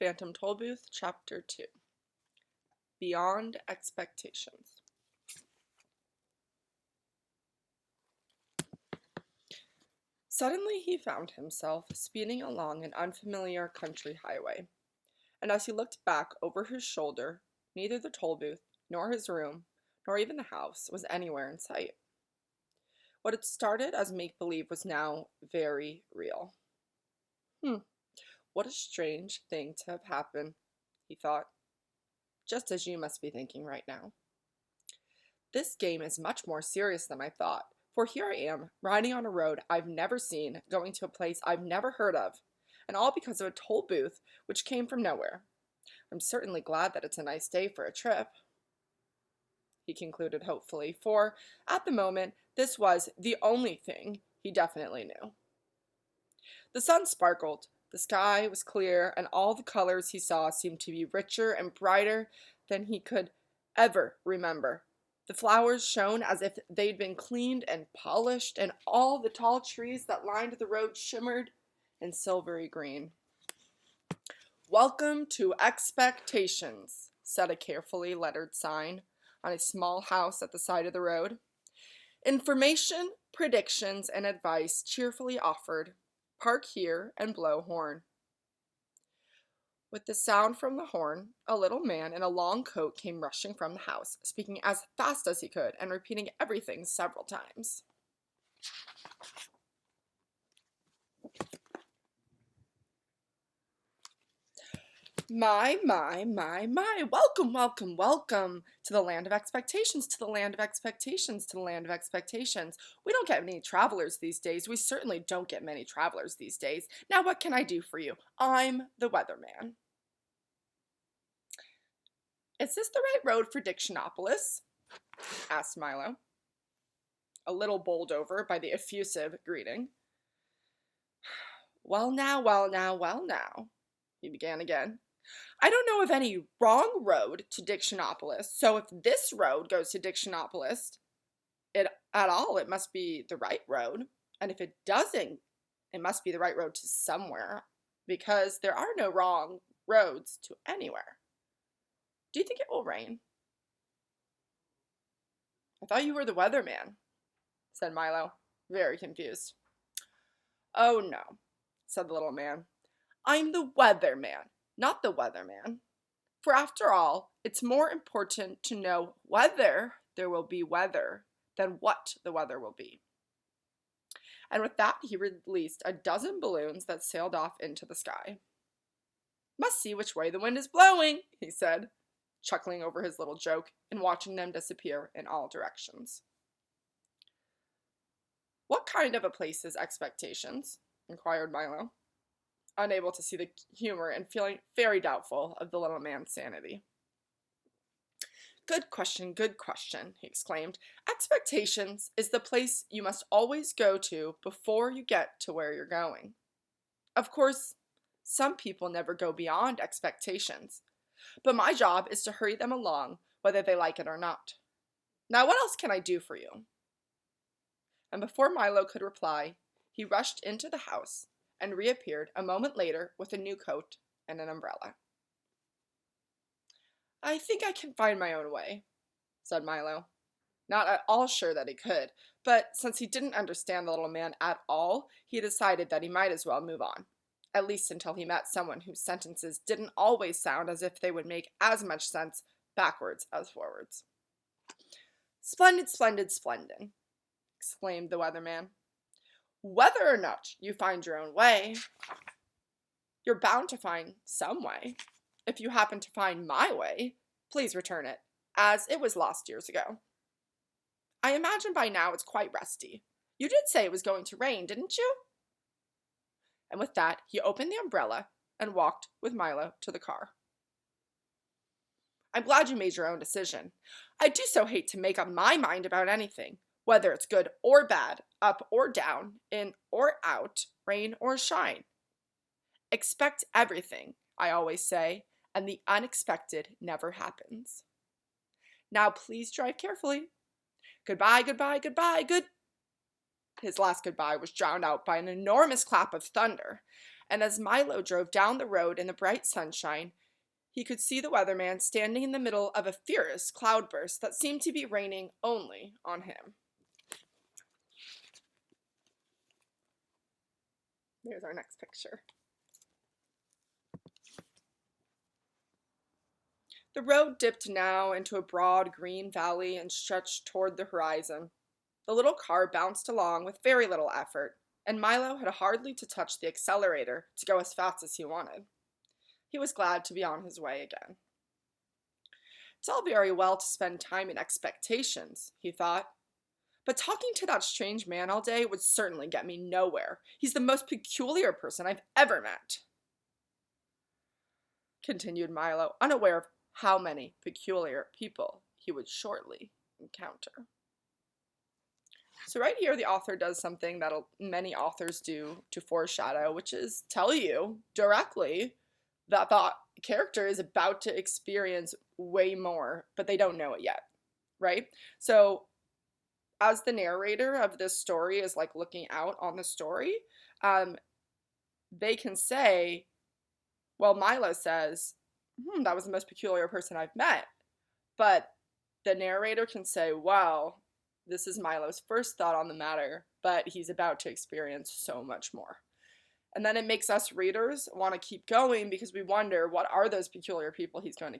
Phantom Tollbooth, Chapter 2. Beyond Expectations. Suddenly he found himself speeding along an unfamiliar country highway, and as he looked back over his shoulder, neither the toll booth, nor his room, nor even the house was anywhere in sight. What had started as make-believe was now very real. What a strange thing to have happened, he thought, just as you must be thinking right now. This game is much more serious than I thought, for here I am, riding on a road I've never seen, going to a place I've never heard of, and all because of a toll booth which came from nowhere. I'm certainly glad that it's a nice day for a trip, he concluded hopefully, for, at the moment, this was the only thing he definitely knew. The sun sparkled, the sky was clear, and all the colors he saw seemed to be richer and brighter than he could ever remember. The flowers shone as if they'd been cleaned and polished, and all the tall trees that lined the road shimmered in silvery green. "Welcome to Expectations," said a carefully lettered sign on a small house at the side of the road. "Information, predictions, and advice cheerfully offered. Park here and blow horn." With the sound from the horn, a little man in a long coat came rushing from the house, speaking as fast as he could and repeating everything several times. My, welcome, welcome, welcome to the land of expectations, to the land of expectations, to the land of expectations. We don't get many travelers these days. We certainly don't get many travelers these days. Now what can I do for you? I'm the weatherman. "Is this the right road for Dictionopolis?" asked Milo, a little bowled over by the effusive greeting. Well now, he began again. "I don't know of any wrong road to Dictionopolis, so if this road goes to Dictionopolis at all, it must be the right road. And if it doesn't, it must be the right road to somewhere, because there are no wrong roads to anywhere. Do you think it will rain?" "I thought you were the weatherman," said Milo, very confused. "Oh no," said the little man. "I'm the weatherman, not the weatherman. For after all, it's more important to know whether there will be weather than what the weather will be." And with that, he released a dozen balloons that sailed off into the sky. "Must see which way the wind is blowing," he said, chuckling over his little joke and watching them disappear in all directions. "What kind of a place is Expectations?" inquired Milo, unable to see the humor and feeling very doubtful of the little man's sanity. Good question, he exclaimed. "Expectations is the place you must always go to before you get to where you're going. Of course, some people never go beyond expectations, but my job is to hurry them along whether they like it or not. Now what else can I do for you?" And before Milo could reply, he rushed into the house and reappeared a moment later with a new coat and an umbrella. "I think I can find my own way," said Milo, not at all sure that he could, but since he didn't understand the little man at all, he decided that he might as well move on, at least until he met someone whose sentences didn't always sound as if they would make as much sense backwards as forwards. "Splendid, splendid, splendid," exclaimed the weatherman. "Whether or not you find your own way, you're bound to find some way. If you happen to find my way, please return it, as it was lost years ago. I imagine by now it's quite rusty. You did say it was going to rain, didn't you?" And with that, he opened the umbrella and walked with Milo to the car. "I'm glad you made your own decision. I do so hate to make up my mind about anything, whether it's good or bad, up or down, in or out, rain or shine. Expect everything, I always say, and the unexpected never happens. Now please drive carefully. Goodbye, goodbye, goodbye, good—" His last goodbye was drowned out by an enormous clap of thunder, and as Milo drove down the road in the bright sunshine, he could see the weatherman standing in the middle of a fierce cloudburst that seemed to be raining only on him. There's our next picture. The road dipped now into a broad green valley and stretched toward the horizon. The little car bounced along with very little effort, and Milo had hardly to touch the accelerator to go as fast as he wanted. He was glad to be on his way again. It's all very well to spend time in expectations, he thought, but talking to that strange man all day would certainly get me nowhere. He's the most peculiar person I've ever met, continued Milo, unaware of how many peculiar people he would shortly encounter. So right here, the author does something that many authors do to foreshadow, which is tell you directly that the character is about to experience way more, but they don't know it yet, right? So as the narrator of this story is like looking out on the story, they can say, well, Milo says, that was the most peculiar person I've met. But the narrator can say, wow, this is Milo's first thought on the matter, but he's about to experience so much more. And then it makes us readers want to keep going because we wonder, what are those peculiar people he's going to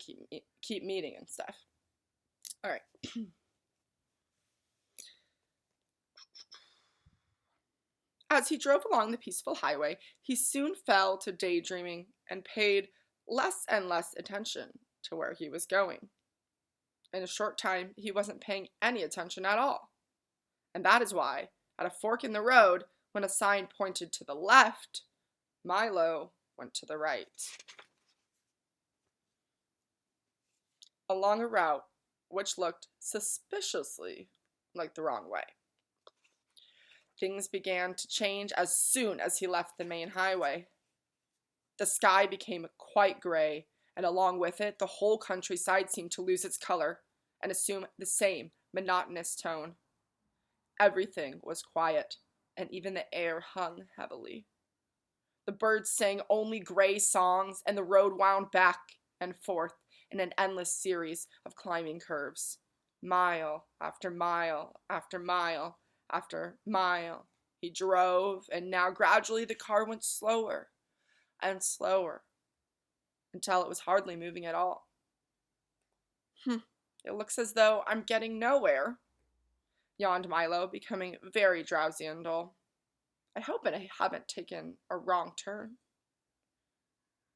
keep meeting and stuff. All right. As he drove along the peaceful highway, he soon fell to daydreaming and paid less and less attention to where he was going. In a short time, he wasn't paying any attention at all. And that is why, at a fork in the road, when a sign pointed to the left, Milo went to the right. Along a route which looked suspiciously like the wrong way. Things began to change as soon as he left the main highway. The sky became quite gray, and along with it, the whole countryside seemed to lose its color and assume the same monotonous tone. Everything was quiet, and even the air hung heavily. The birds sang only gray songs, and the road wound back and forth in an endless series of climbing curves. Mile after mile after mile after mile he drove, and now gradually the car went slower and slower until it was hardly moving at all. It looks as though I'm getting nowhere, yawned Milo, becoming very drowsy and dull. I hope I haven't taken a wrong turn.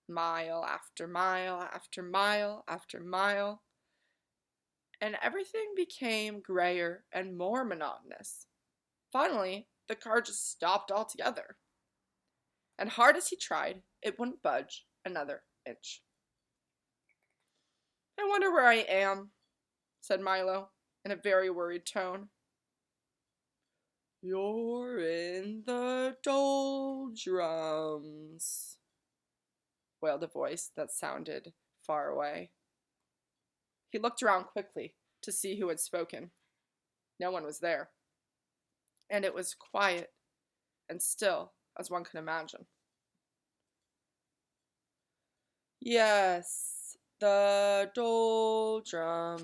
Mile after mile after mile after mile, and everything became grayer and more monotonous. Finally, the car just stopped altogether, and hard as he tried, it wouldn't budge another inch. I wonder where I am, said Milo, in a very worried tone. You're in the doldrums, wailed a voice that sounded far away. He looked around quickly to see who had spoken. No one was there, and it was quiet and still as one could imagine. Yes, the doldrums,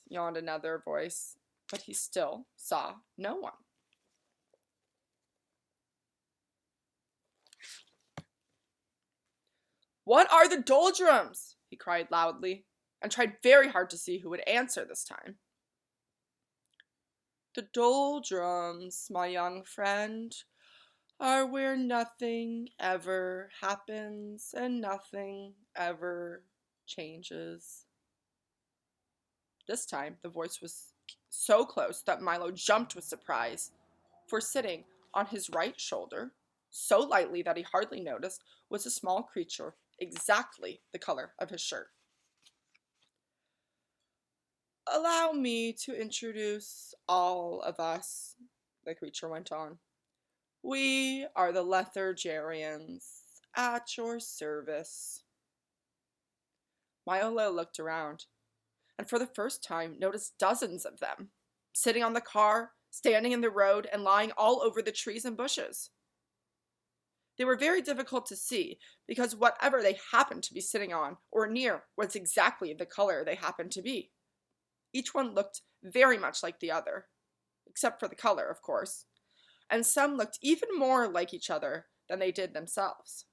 yawned another voice, but he still saw no one. What are the doldrums? He cried loudly, and tried very hard to see who would answer this time. The doldrums, my young friend, are where nothing ever happens and nothing ever changes. This time, the voice was so close that Milo jumped with surprise, for sitting on his right shoulder, so lightly that he hardly noticed, was a small creature exactly the color of his shirt. Allow me to introduce all of us, the creature went on. We are the Lethargerians, at your service. Milo looked around, and for the first time noticed dozens of them, sitting on the car, standing in the road, and lying all over the trees and bushes. They were very difficult to see because whatever they happened to be sitting on or near was exactly the color they happened to be. Each one looked very much like the other, except for the color, of course, and some looked even more like each other than they did themselves.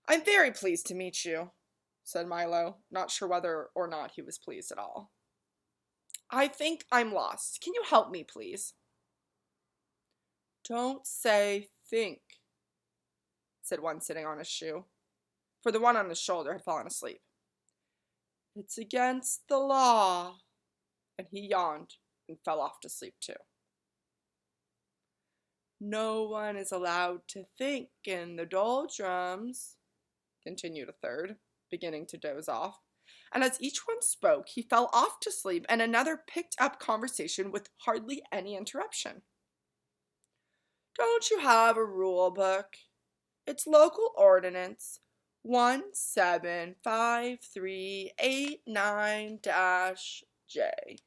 "I'm very pleased to meet you," said Milo, not sure whether or not he was pleased at all. "I think I'm lost. Can you help me, please?" "Don't say think," said one sitting on his shoe, for the one on his shoulder had fallen asleep. "It's against the law," and he yawned and fell off to sleep too. "No one is allowed to think in the doldrums," continued a third, beginning to doze off, and as each one spoke, he fell off to sleep and another picked up conversation with hardly any interruption. "Don't you have a rule book? It's Local Ordinance 175389-J.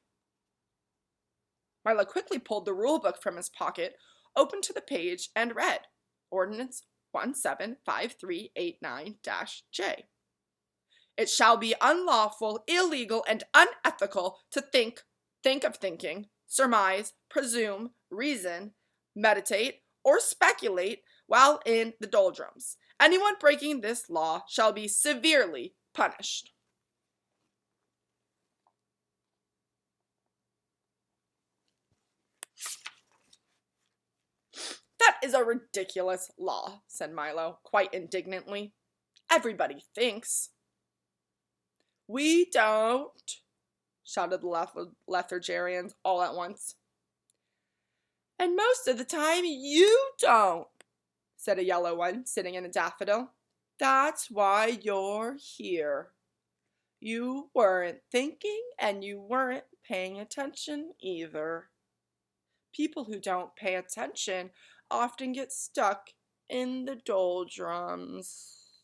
Milo quickly pulled the rule book from his pocket, opened to the page, and read Ordinance 175389-J. "It shall be unlawful, illegal, and unethical to think of thinking, surmise, presume, reason, meditate, or speculate while in the doldrums. Anyone breaking this law shall be severely punished." "That is a ridiculous law," said Milo, quite indignantly. "Everybody thinks." "We don't," shouted the lethargerians all at once. "And most of the time you don't," said a yellow one sitting in a daffodil. "That's why you're here. You weren't thinking and you weren't paying attention either. People who don't pay attention often get stuck in the doldrums."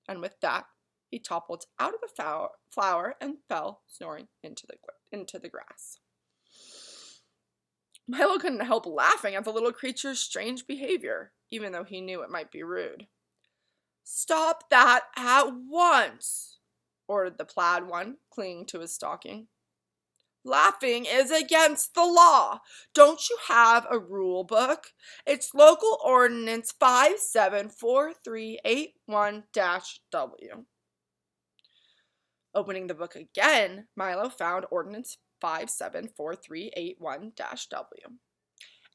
And with that, he toppled out of the flower and fell snoring into the grass. Milo couldn't help laughing at the little creature's strange behavior, even though he knew it might be rude. "Stop that at once," ordered the plaid one, clinging to his stocking. "Laughing is against the law. Don't you have a rule book? It's Local Ordinance 574381-W. Opening the book again, Milo found Ordinance 574381-W.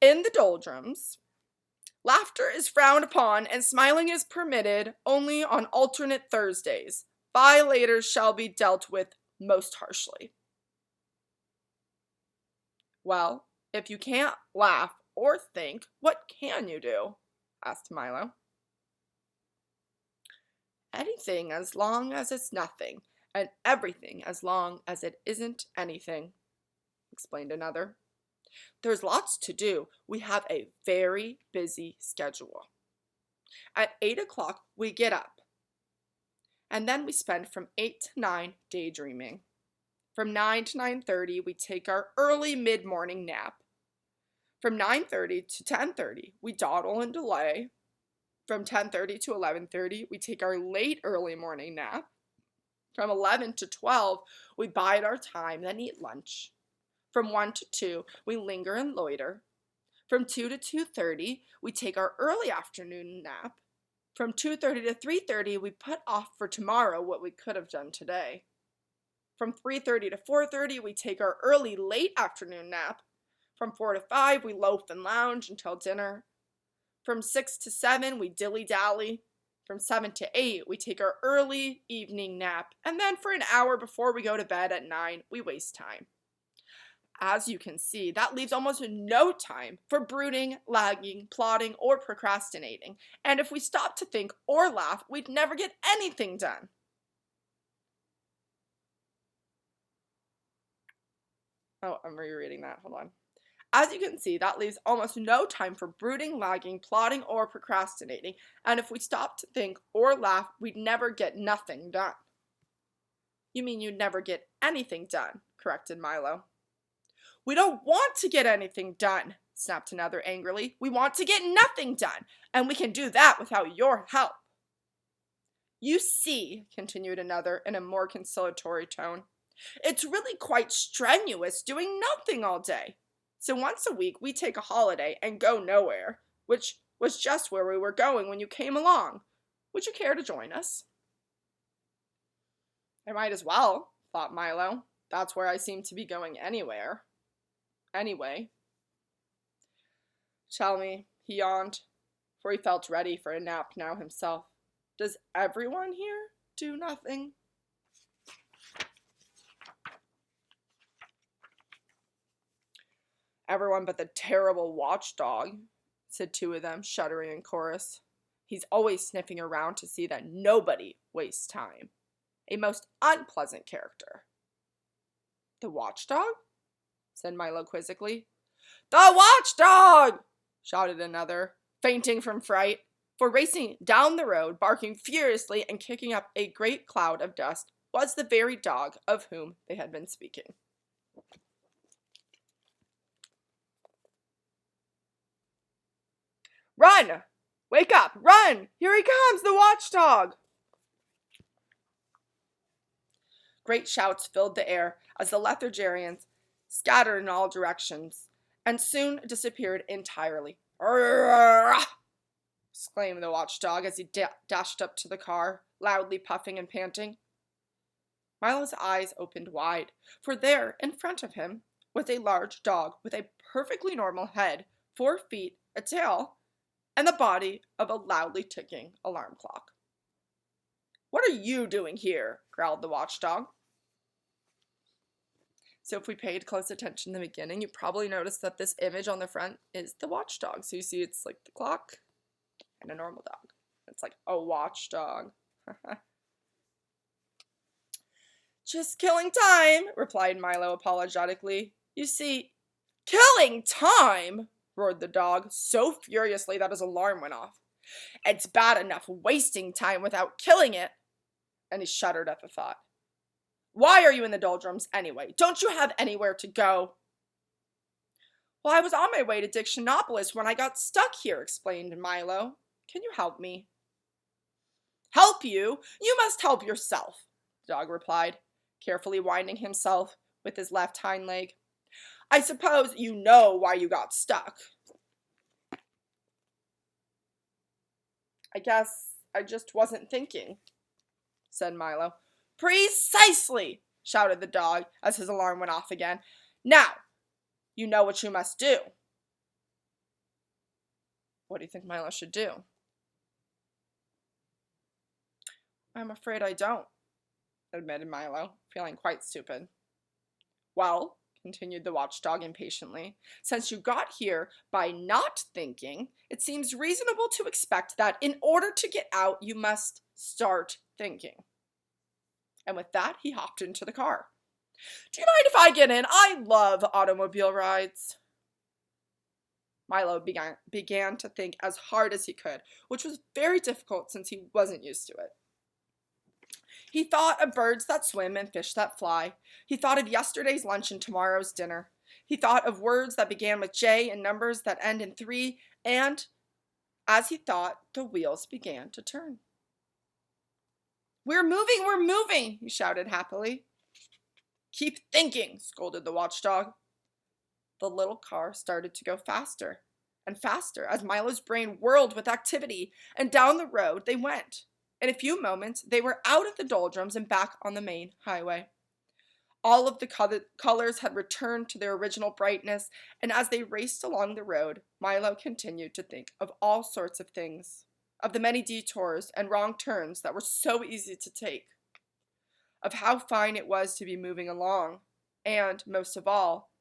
"In the doldrums, laughter is frowned upon and smiling is permitted only on alternate Thursdays. Violators shall be dealt with most harshly." "Well, if you can't laugh or think, what can you do?" asked Milo. "Anything as long as it's nothing, and everything as long as it isn't anything," explained another. "There's lots to do. We have a very busy schedule. At 8 o'clock we get up, and then we spend from 8 to 9 daydreaming. From 9 to 9:30 we take our early mid-morning nap. From 9:30 to 10:30 we dawdle and delay. From 10:30 to 11:30 we take our late early morning nap. From 11 to 12 we bide our time, then eat lunch. From 1 to 2 we linger and loiter. From 2 to 2:30 we take our early afternoon nap. From 2:30 to 3:30 we put off for tomorrow what we could have done today. From 3:30 to 4:30 we take our early late afternoon nap. From 4 to 5 we loaf and lounge until dinner. From 6 to 7 we dilly-dally. From 7 to 8 we take our early evening nap, and then for an hour before we go to bed at 9 we waste time. As you can see, that leaves almost no time for brooding, lagging, plotting, or procrastinating, and if we stopped to think or laugh, we'd never get anything done." Oh, I'm rereading that. Hold on. "As you can see, that leaves almost no time for brooding, lagging, plotting, or procrastinating, and if we stopped to think or laugh, we'd never get nothing done." "You mean you'd never get anything done," corrected Milo. "We don't want to get anything done," snapped another angrily. "We want to get nothing done, and we can do that without your help." "You see," continued another in a more conciliatory tone, "it's really quite strenuous doing nothing all day. So once a week we take a holiday and go nowhere, which was just where we were going when you came along. Would you care to join us?" "I might as well," thought Milo. "That's where I seem to be going anywhere. Anyway." "Tell me," he yawned, for he felt ready for a nap now himself. "Does everyone here do nothing?" "Everyone but the terrible watchdog," said two of them, shuddering in chorus. "He's always sniffing around to see that nobody wastes time. A most unpleasant character." "The watchdog?" said Milo quizzically. "The watchdog!" shouted another, fainting from fright, for racing down the road, barking furiously and kicking up a great cloud of dust, was the very dog of whom they had been speaking. "Run! Wake up! Run! Here he comes, the watchdog!" Great shouts filled the air as the Lethargerians scattered in all directions and soon disappeared entirely. "Arrgh!" exclaimed the watchdog as he dashed up to the car, loudly puffing and panting. Milo's eyes opened wide, for there, in front of him, was a large dog with a perfectly normal head, 4 feet, a tail, and the body of a loudly ticking alarm clock. "What are you doing here?" growled the watchdog. So if we paid close attention in the beginning, you probably noticed that this image on the front is the watchdog. So you see it's like the clock and a normal dog. It's like a watchdog. "Just killing time," replied Milo apologetically. "You see—" "Killing time!" roared the dog, so furiously that his alarm went off. "It's bad enough wasting time without killing it." And he shuddered at the thought. "Why are you in the doldrums anyway? Don't you have anywhere to go?" "Well, I was on my way to Dictionopolis when I got stuck here," explained Milo. "Can you help me?" "Help you? You must help yourself," the dog replied, carefully winding himself with his left hind leg. "I suppose you know why you got stuck." "I guess I just wasn't thinking," said Milo. "Precisely!" shouted the dog as his alarm went off again. "Now, you know what you must do." "What do you think Milo should do?" "I'm afraid I don't," admitted Milo, feeling quite stupid. "Well," continued the watchdog impatiently, "since you got here by not thinking, it seems reasonable to expect that in order to get out, you must start thinking." And with that, he hopped into the car. "Do you mind if I get in? I love automobile rides." Milo began to think as hard as he could, which was very difficult since he wasn't used to it. He thought of birds that swim and fish that fly. He thought of yesterday's lunch and tomorrow's dinner. He thought of words that began with J and numbers that end in 3, and as he thought, the wheels began to turn. We're moving, he shouted happily. "Keep thinking," scolded the watchdog. The little car started to go faster and faster as Milo's brain whirled with activity, and down the road they went. In a few moments, they were out of the doldrums and back on the main highway. All of the colors had returned to their original brightness, and as they raced along the road, Milo continued to think of all sorts of things, of the many detours and wrong turns that were so easy to take, of how fine it was to be moving along, and, most of all,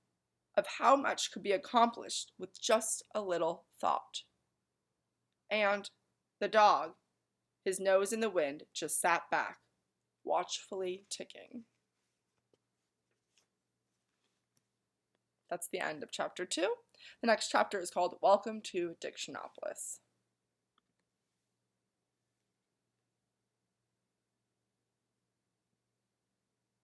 of how much could be accomplished with just a little thought. And the dog, his nose in the wind, just sat back, watchfully ticking. That's the end of chapter 2. The next chapter is called Welcome to Dictionopolis.